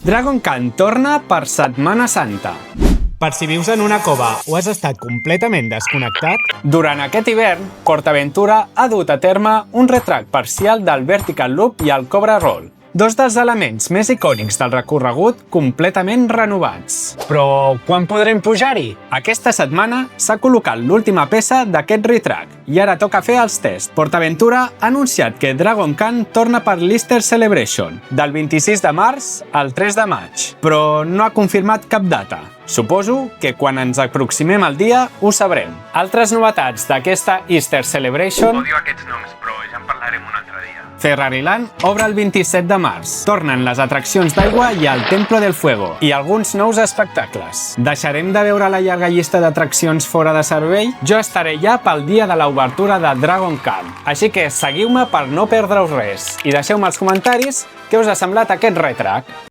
Dragon Khan torna per Setmana Santa. Per si vius en una cova o has estat completament desconnectat, Durant aquest hivern, PortAventura ha dut a terme un retrac parcial del Vertical Loop i el Cobra Roll, dos dels elements més icònics del recorregut completament renovats. però quan podrem pujar-hi? Aquesta setmana s'ha col·locat l'última peça d'aquest retrac i ara toca fer els tests. PortAventura ha anunciat que Dragon Khan torna per l'Easter Celebration, del 26 de març al 3 de maig, però no ha confirmat cap data. Suposo que quan ens aproximem al dia ho sabrem. Altres novetats d'aquesta Easter Celebration: Odio aquests noms, però ja en parlarem un altre dia. Ferrariland obre el 27 de març. Tornen les atraccions d'aigua i el Templo del Fuego i alguns nous espectacles. Deixarem de veure la llarga llista d'atraccions fora de servei? Jo estaré ja pel dia de l'obertura de Dragon Khan, així que seguiu-me per no perdre-us res i deixeu-me als comentaris què us ha semblat aquest retrac.